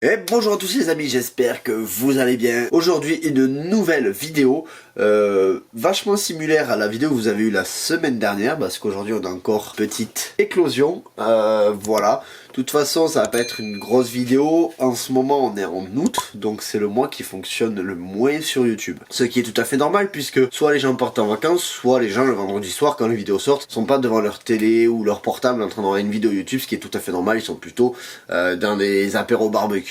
Et bonjour à tous les amis, j'espère que vous allez bien. Aujourd'hui, une nouvelle vidéo vachement similaire à la vidéo que vous avez eue la semaine dernière, parce qu'aujourd'hui on a encore petite éclosion. Voilà, de toute façon ça va pas être une grosse vidéo. En ce moment on est en août, donc c'est le mois qui fonctionne le moins sur YouTube. Ce qui est tout à fait normal, puisque soit les gens partent en vacances, soit les gens le vendredi soir quand les vidéos sortent sont pas devant leur télé ou leur portable en train d'envoyer une vidéo YouTube, ce qui est tout à fait normal. Ils sont plutôt dans des apéros barbecue,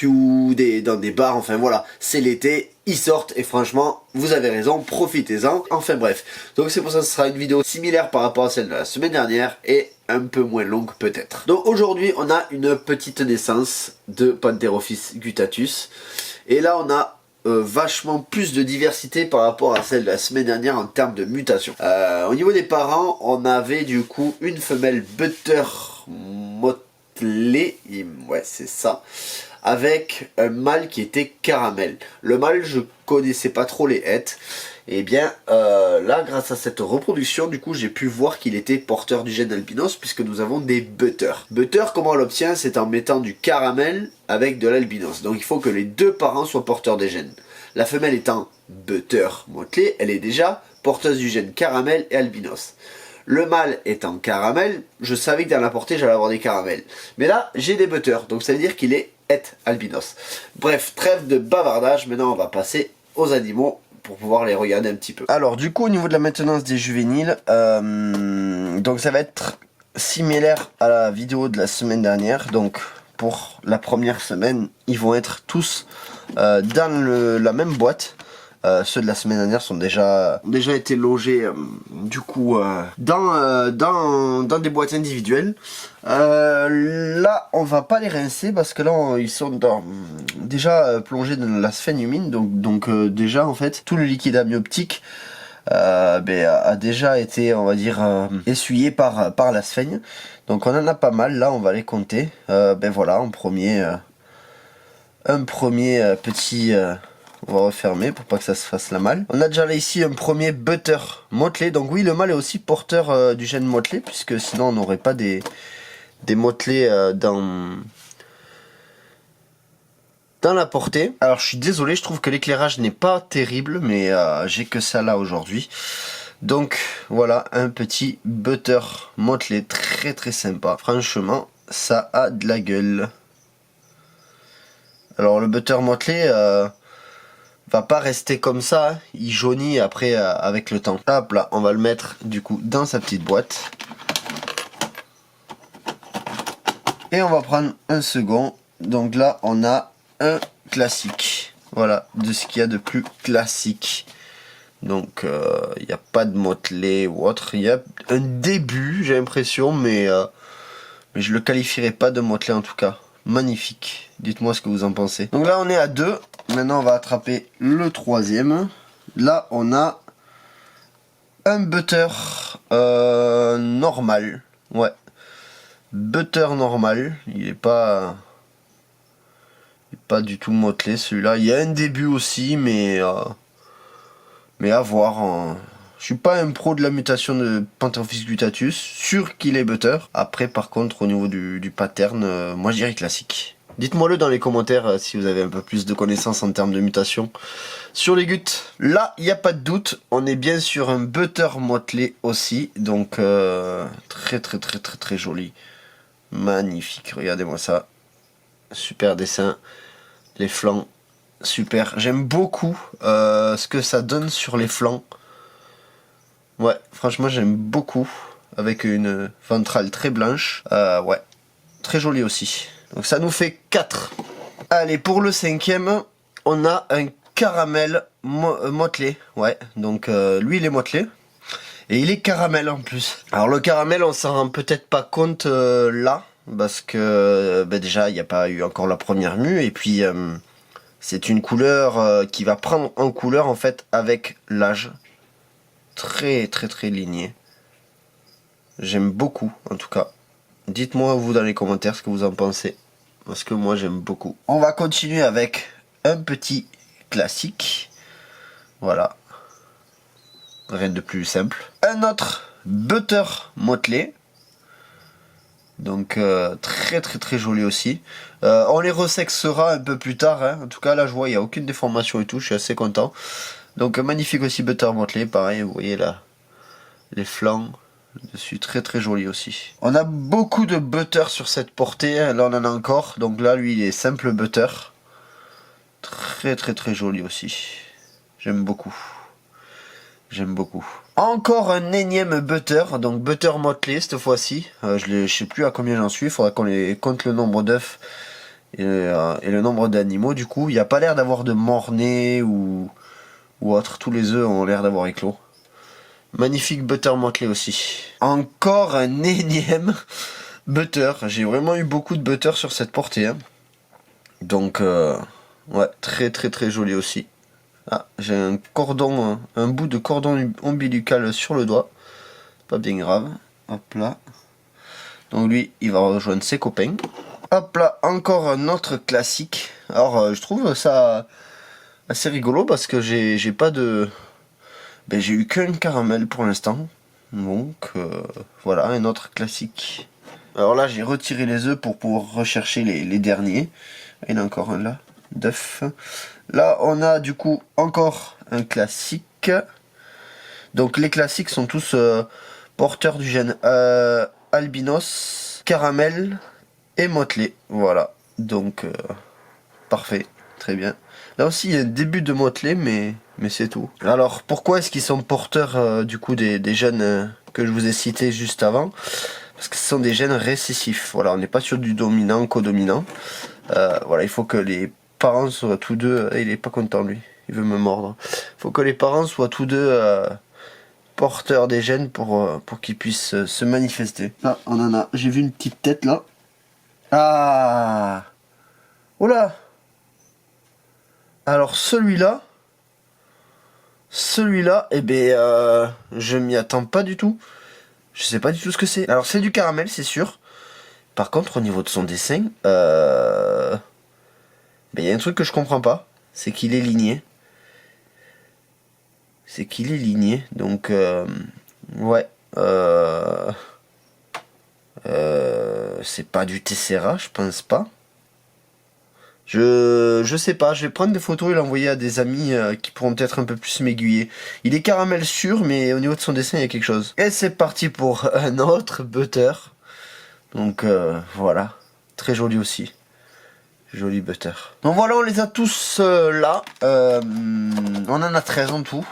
dans des bars, enfin voilà, c'est l'été, ils sortent et franchement, vous avez raison, profitez-en. Enfin bref, donc c'est pour ça que ce sera une vidéo similaire par rapport à celle de la semaine dernière et un peu moins longue peut-être. Donc aujourd'hui, on a une petite naissance de Pantherophis guttatus et là on a vachement plus de diversité par rapport à celle de la semaine dernière en termes de mutation. Au niveau des parents, on avait du coup une femelle butter motelée, ouais c'est ça, avec un mâle qui était caramel. Le mâle, je connaissais pas trop les hêtes. Et bien là, grâce à cette reproduction, du coup, j'ai pu voir qu'il était porteur du gène albinos, puisque nous avons des butters. Butter, comment on l'obtient? C'est en mettant du caramel avec de l'albinos. Donc il faut que les deux parents soient porteurs des gènes. La femelle étant butter motelée, elle est déjà porteuse du gène caramel et albinos. Le mâle étant caramel, je savais que dans la portée j'allais avoir des caramels. Mais là, j'ai des butters, donc ça veut dire qu'il est albinos. Bref, trêve de bavardage, maintenant on va passer aux animaux pour pouvoir les regarder un petit peu. Alors du coup au niveau de la maintenance des juvéniles, donc ça va être similaire à la vidéo de la semaine dernière. Donc pour la première semaine, ils vont être tous dans la même boîte. Ceux de la semaine dernière sont déjà été logés du coup dans des boîtes individuelles. Là on va pas les rincer parce que là ils sont déjà plongés dans la sphène humide, donc déjà en fait tout le liquide amnioptique a déjà été, on va dire, essuyé par la sphène. Donc on en a pas mal, là on va les compter. Voilà, un premier petit... on va refermer pour pas que ça se fasse la malle. On a déjà là ici un premier butter motelé. Donc oui, le mâle est aussi porteur du gène motelé, puisque sinon on n'aurait pas des motelés dans la portée. Alors je suis désolé, je trouve que l'éclairage n'est pas terrible, mais j'ai que ça là aujourd'hui. Donc voilà, un petit butter motelé très très sympa. Franchement, ça a de la gueule. Alors le butter motelé... va pas rester comme ça, hein. Il jaunit après avec le temps. Hop là, on va le mettre du coup dans sa petite boîte. Et on va prendre un second. Donc là, on a un classique. Voilà, de ce qu'il y a de plus classique. Donc, il n'y a pas de motelé ou autre. Il y a un début, j'ai l'impression, mais je le qualifierais pas de motelé en tout cas. Magnifique. Dites-moi ce que vous en pensez. Donc là, on est à 2. Maintenant, on va attraper le troisième. Là, on a un butter normal. Ouais. Butter normal. Il est pas du tout motelé celui-là. Il y a un début aussi, mais à voir. Hein. Je suis pas un pro de la mutation de Pantherophis guttatus. Sûr qu'il est butter. Après, par contre, au niveau du pattern, moi je dirais classique. Dites-moi-le dans les commentaires si vous avez un peu plus de connaissances en termes de mutation sur les guts. Là, il n'y a pas de doute, on est bien sur un butter motelé aussi. Donc, très très très très très joli. Magnifique, regardez-moi ça. Super dessin. Les flancs, super. J'aime beaucoup ce que ça donne sur les flancs. Ouais, franchement, j'aime beaucoup. Avec une ventrale très blanche. Ouais, très joli aussi. Donc ça nous fait 4. Allez, pour le cinquième, on a un caramel motelé. Ouais, donc lui il est motelé. Et il est caramel en plus. Alors le caramel, on s'en rend peut-être pas compte là. Parce que déjà, il n'y a pas eu encore la première mue. Et puis, c'est une couleur qui va prendre en couleur en fait avec l'âge. Très très très ligné. J'aime beaucoup en tout cas. Dites-moi vous dans les commentaires ce que vous en pensez. Parce que moi j'aime beaucoup. On va continuer avec un petit classique. Voilà. Rien de plus simple. Un autre butter motelé. Donc très très très joli aussi. On les resexera un peu plus tard, hein. En tout cas là je vois il n'y a aucune déformation et tout, je suis assez content. Donc magnifique aussi butter motelé, pareil, vous voyez là les flancs dessus, très très joli aussi. On a beaucoup de butter sur cette portée, hein. Là on en a encore, donc là lui il est simple butter. Très très très joli aussi. J'aime beaucoup. J'aime beaucoup. Encore un énième butter, donc butter motelé cette fois-ci. Je sais plus à combien j'en suis, il faudra qu'on les compte le nombre d'œufs et le nombre d'animaux. Du coup, il n'y a pas l'air d'avoir de mort-né ou autre. Tous les œufs ont l'air d'avoir éclos. Magnifique butter motelé aussi. Encore un énième butter. J'ai vraiment eu beaucoup de butter sur cette portée, hein. Donc, ouais, très très très joli aussi. Ah, j'ai un cordon, un bout de cordon ombilical sur le doigt. Pas bien grave. Hop là. Donc lui, il va rejoindre ses copains. Hop là, encore un autre classique. Alors, je trouve ça assez rigolo parce que j'ai pas de... Ben, j'ai eu qu'un caramel pour l'instant. Donc, voilà, un autre classique. Alors là, j'ai retiré les œufs pour pouvoir rechercher les derniers. Il y en a encore un là, d'œufs. Là, on a du coup encore un classique. Donc les classiques sont tous porteurs du gène albinos, caramel et motelé. Voilà, donc parfait, très bien. Là aussi il y a un début de motelé, mais c'est tout. Alors pourquoi est-ce qu'ils sont porteurs du coup des gènes que je vous ai cités juste avant? Parce que ce sont des gènes récessifs. Voilà, on n'est pas sur du dominant, codominant. Voilà, il faut que les parents soient tous deux... il est pas content lui, il veut me mordre. Il faut que les parents soient tous deux porteurs des gènes pour qu'ils puissent se manifester. Là, on en a. J'ai vu une petite tête là. Ah! Oula! Alors celui-là, eh ben, je m'y attends pas du tout. Je sais pas du tout ce que c'est. Alors c'est du caramel, c'est sûr. Par contre, au niveau de son dessin, ben, y a un truc que je comprends pas. C'est qu'il est ligné. Donc, ouais. C'est pas du Tessera, je pense pas. Je sais pas, je vais prendre des photos et l'envoyer à des amis qui pourront peut-être un peu plus m'aiguiller. Il est caramel sûr, mais au niveau de son dessin, il y a quelque chose. Et c'est parti pour un autre butter. Donc voilà, très joli aussi. Joli butter. Donc voilà, on les a tous là. On en a 13 en tout.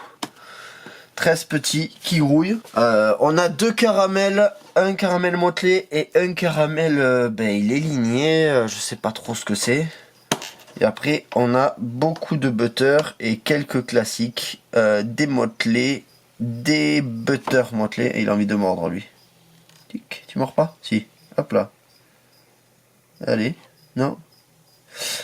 13 petits qui grouillent. On a deux caramels, un caramel motelé et un caramel, ben il est ligné, je sais pas trop ce que c'est. Et après on a beaucoup de butter et quelques classiques, des motelés, des butter motelés. Et il a envie de mordre lui. Tic, tu mords pas? Si, hop là. Allez, non.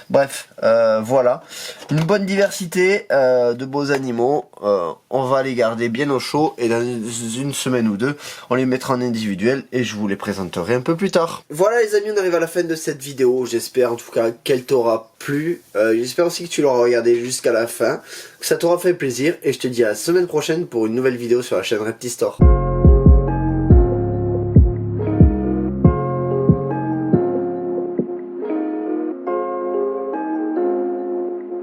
Bref, voilà, une bonne diversité de beaux animaux. On va les garder bien au chaud et dans une semaine ou deux, on les mettra en individuel et je vous les présenterai un peu plus tard. Voilà les amis, on arrive à la fin de cette vidéo. J'espère en tout cas qu'elle t'aura plu. J'espère aussi que tu l'auras regardé jusqu'à la fin, que ça t'aura fait plaisir et je te dis à la semaine prochaine pour une nouvelle vidéo sur la chaîne Reptistore.